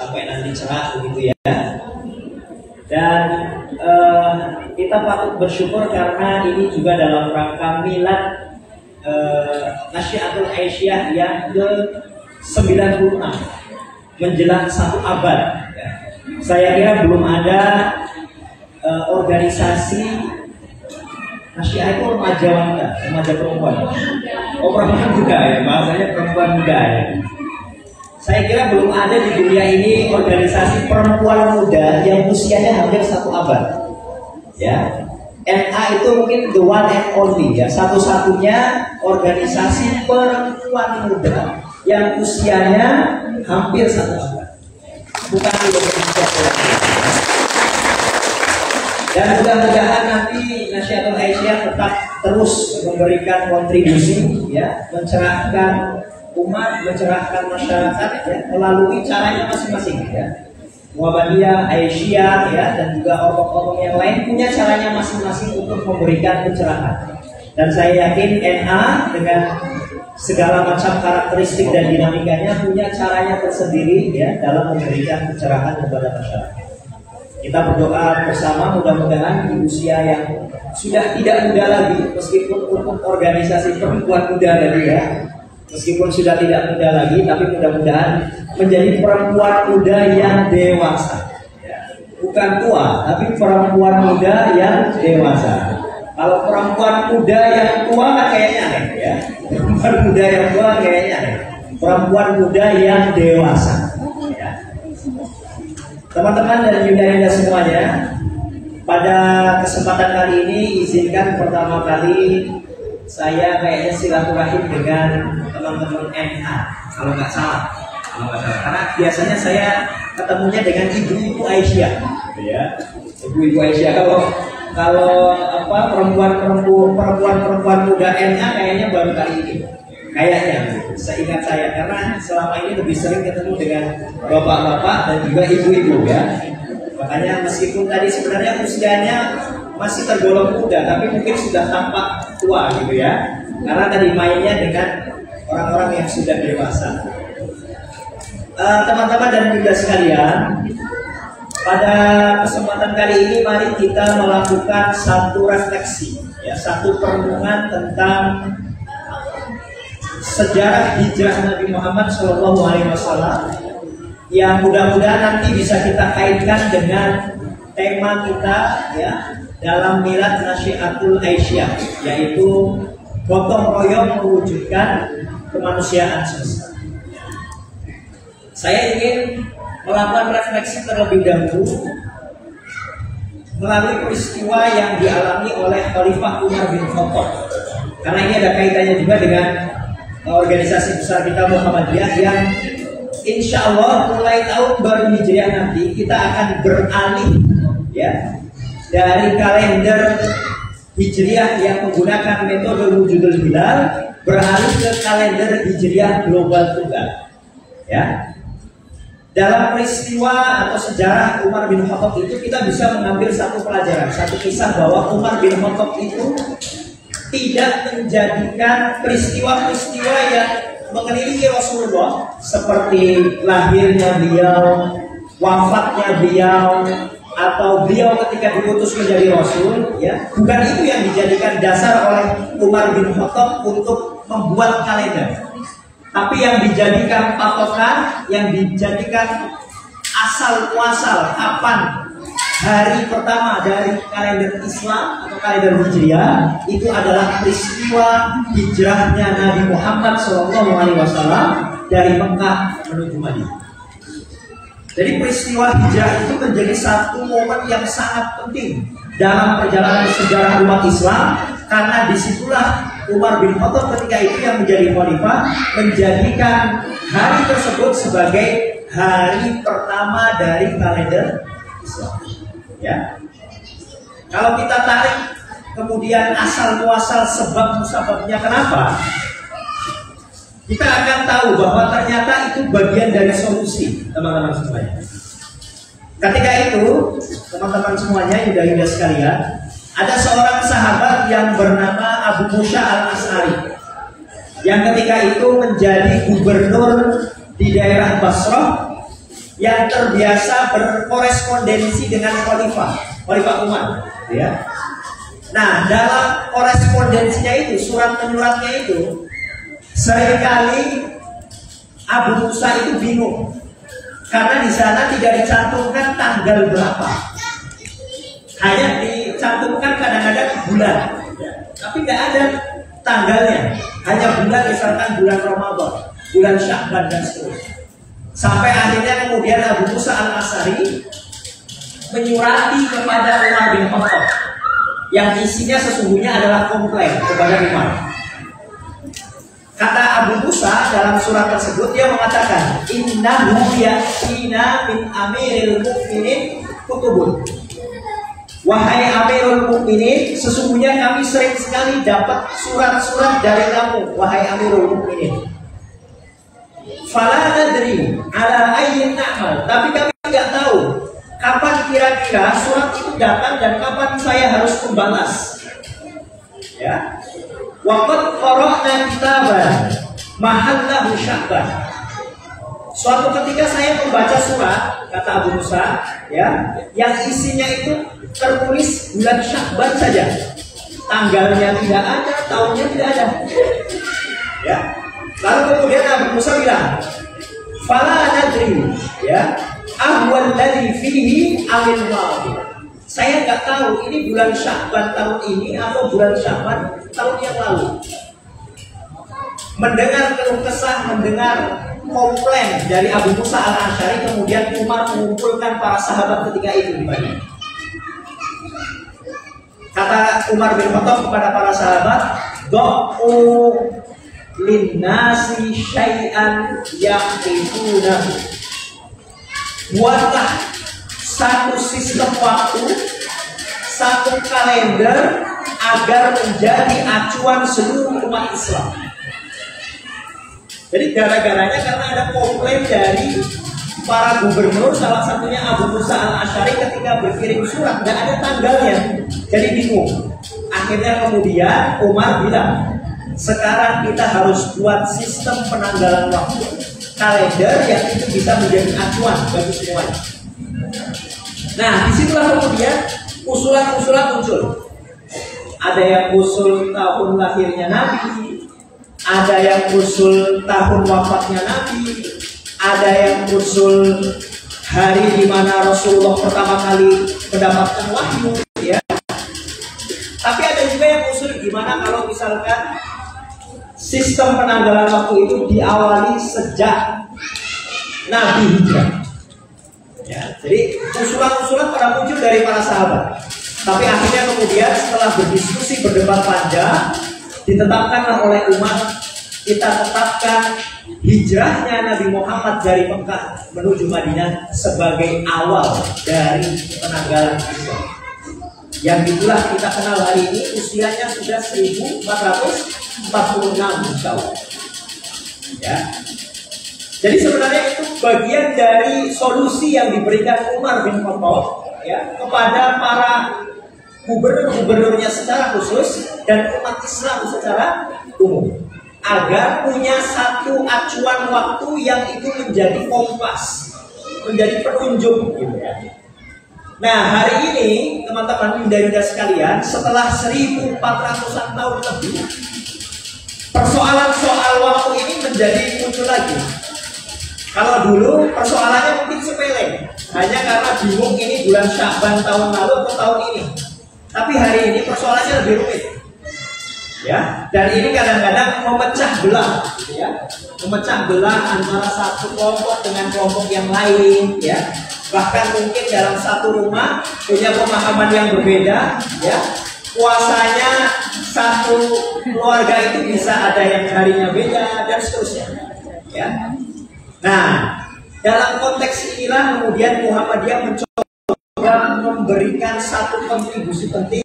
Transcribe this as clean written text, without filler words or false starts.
sampai nanti cerah begitu ya. Dan kita patut bersyukur karena ini juga dalam rangka milad Nasyiatul Aisyah yang ke-96 menjelang 1 abad ya. Saya kira belum ada organisasi Nasyiah itu remaja wanita, remaja perempuan. Oh, perempuan juga ya, bahasanya perempuan muda ya. Saya kira belum ada di dunia ini organisasi perempuan muda yang usianya hampir 1 abad. Ya, NA itu mungkin the one and only ya, satu-satunya organisasi perempuan muda yang usianya hampir 1 abad. Bukan di Indonesia. Dan mudah-mudahan nanti Nasyiatul Aisyah tetap terus memberikan kontribusi ya, mencerahkan umat, mencerahkan masyarakat ya, melalui caranya masing-masing ya. Muhammadiyah, Aisyah ya, dan juga orok-orok yang lain punya caranya masing-masing untuk memberikan pencerahan. Dan saya yakin NA dengan segala macam karakteristik dan dinamikanya punya caranya tersendiri ya dalam memberikan pencerahan kepada masyarakat. Kita berdoa bersama mudah-mudahan di usia yang sudah tidak muda lagi, meskipun untuk organisasi perempuan muda tadi ya, meskipun sudah tidak muda lagi, tapi mudah-mudahan menjadi perempuan muda yang dewasa ya. Bukan tua, tapi perempuan muda yang dewasa. Kalau perempuan muda yang tua kan kayaknya aneh ya. Perempuan muda yang tua kayaknya aneh. Perempuan muda yang dewasa ya. Teman-teman dan yunda-yunda semuanya, pada kesempatan kali ini izinkan pertama kali saya kayaknya silaturahim dengan teman-teman NA, kalau nggak salah. Karena biasanya saya ketemunya dengan ibu-ibu Aisyah, ya. Ibu-ibu Aisyah. Kalau perempuan muda NA kayaknya baru kali ini. Kayaknya, seingat saya, karena selama ini lebih sering ketemu dengan bapak-bapak dan juga ibu-ibu ya. Makanya meskipun tadi sebenarnya usianya masih tergolong muda, tapi mungkin sudah tampak tua gitu ya. Karena tadi mainnya dengan orang-orang yang sudah dewasa. Teman-teman dan bunda sekalian, pada kesempatan kali ini mari kita melakukan satu refleksi, ya, satu perenungan tentang sejarah hijrah Nabi Muhammad SAW yang mudah-mudahan nanti bisa kita kaitkan dengan tema kita ya dalam milad Nasyiatul Aisyah, yaitu gotong royong mewujudkan kemanusiaan semesta. Saya ingin melakukan refleksi terlebih dahulu melalui peristiwa yang dialami oleh Khalifah Umar bin Khattab, karena ini ada kaitannya juga dengan organisasi besar kita Muhammadiyah yang insya Allah mulai tahun baru Hijriah nanti kita akan beralih ya dari kalender Hijriah yang menggunakan metode wujudul hilal beralih ke kalender Hijriah global tunggal ya. Dalam peristiwa atau sejarah Umar bin Khattab itu kita bisa mengambil satu pelajaran, satu kisah bahwa Umar bin Khattab itu tidak menjadikan peristiwa-peristiwa yang mengelilingi Rasulullah seperti lahirnya beliau, wafatnya beliau, atau beliau ketika diutus menjadi Rasul, ya, bukan itu yang dijadikan dasar oleh Umar bin Khattab untuk membuat kalender. Tapi yang dijadikan patokan, yang dijadikan asal muasal kapan hari pertama dari kalender Islam atau kalender Hijriah itu adalah peristiwa hijrahnya Nabi Muhammad SAW dari Mekah menuju Madinah. Jadi peristiwa hijrah itu menjadi satu momen yang sangat penting dalam perjalanan sejarah umat Islam, karena disitulah Umar bin Khattab ketika itu yang menjadi khalifah menjadikan hari tersebut sebagai hari pertama dari kalender Islam. Ya, kalau kita tarik kemudian asal muasal sebab musababnya kenapa, kita akan tahu bahwa ternyata itu bagian dari solusi, teman-teman semuanya. Ketika itu, teman-teman semuanya, yuda-yuda sekalian, ada seorang sahabat yang bernama Abu Musa al-Ash'ari yang ketika itu menjadi gubernur di daerah Basrah yang terbiasa berkorespondensi dengan Khalifah Umar, ya. Nah, dalam korespondensinya itu, surat menyuratnya itu, seringkali Abu Musa itu bingung karena di sana tidak dicantumkan tanggal berapa, hanya dicantumkan kadang-kadang bulan, tapi nggak ada tanggalnya, hanya bulan, misalkan bulan Ramadan, bulan Sya'ban dan seterusnya. Sampai akhirnya kemudian Abu Musa al-Asy'ari menyurati kepada Umar bin Khattab yang isinya sesungguhnya adalah komplain kepada Umar. Kata Abu Musa dalam surat tersebut, dia mengatakan, innahu ya'tina min amiril mu'minin kutubun. Wahai Amirul Mukminin, sesungguhnya kami sering sekali dapat surat-surat dari kamu, wahai Amirul Mukminin. Fala nadri ala ayyin na'mal, tapi kami tidak tahu kapan kira-kira surat itu datang dan kapan saya harus membalas. Ya. Waqad qara'na kitaban mahallahu Sya'ban. Suatu ketika saya membaca surat, kata Abu Musa, ya, yang isinya itu tertulis bulan Sya'ban saja. Tanggalnya tidak ada, tahunnya tidak ada. Ya. Lalu kemudian Abu Musa bilang, fala nadri, ya, ahwal ladzi fihi amil madi. Saya nggak tahu ini bulan Sya'ban tahun ini atau bulan Sya'ban tahun yang lalu. Mendengar keluh kesah, mendengar komplain dari Abu Musa al-Asy'ari, kemudian Umar mengumpulkan para sahabat ketika itu di Madinah. Kata Umar bin Khattab kepada para sahabat, "Do'u linnasi syai'an yaqifunahu." Buatlah satu sistem waktu, satu kalender agar menjadi acuan seluruh umat Islam. Jadi gara-garanya karena ada komplain dari para gubernur, salah satunya Abu Musa al-Asy'ari ketika berkirim surat, nggak ada tanggalnya, jadi bingung. Akhirnya kemudian Umar bilang, sekarang kita harus buat sistem penanggalan waktu, kalender yang itu bisa menjadi acuan bagi semuanya. Nah, disitulah kemudian usulan-usulan muncul. Ada yang usul tahun lahirnya Nabi, ada yang usul tahun wafatnya Nabi, ada yang usul hari di mana Rasulullah pertama kali mendapatkan wahyu, ya. Tapi ada juga yang usul gimana kalau misalkan sistem penanggalan waktu itu diawali sejak Nabi hijrah. Ya, jadi usulan-usulan pada muncul dari para sahabat. Tapi akhirnya kemudian setelah berdiskusi, berdebat panjang, ditetapkanlah oleh Umar, kita tetapkan hijrahnya Nabi Muhammad dari Mekah menuju Madinah sebagai awal dari penanggalan Islam. Yang itulah kita kenal hari ini, usianya sudah 1446 insya Allah. Ya. Jadi sebenarnya itu bagian dari solusi yang diberikan Umar bin Khattab, ya, kepada para gubernur-gubernurnya secara khusus dan umat Islam secara umum, agar punya satu acuan waktu yang itu menjadi kompas, menjadi penunjuk, gitu ya. Nah, hari ini teman-teman Yuda-Yuda sekalian, setelah 1400-an tahun lebih, persoalan soal waktu ini menjadi muncul lagi. Kalau dulu persoalannya mungkin sepele, hanya karena bingung ini bulan Sya'ban tahun lalu atau tahun ini. Tapi hari ini persoalannya lebih rumit, ya. Dan ini kadang-kadang memecah belah, gitu ya. Memecah belah antara satu kelompok dengan kelompok yang lain, ya. Bahkan mungkin dalam satu rumah punya pemahaman yang berbeda, ya. Puasanya satu keluarga itu bisa ada yang harinya beda dan seterusnya, ya. Nah, dalam konteks inilah kemudian Muhammadiyah mencoba memberikan satu kontribusi penting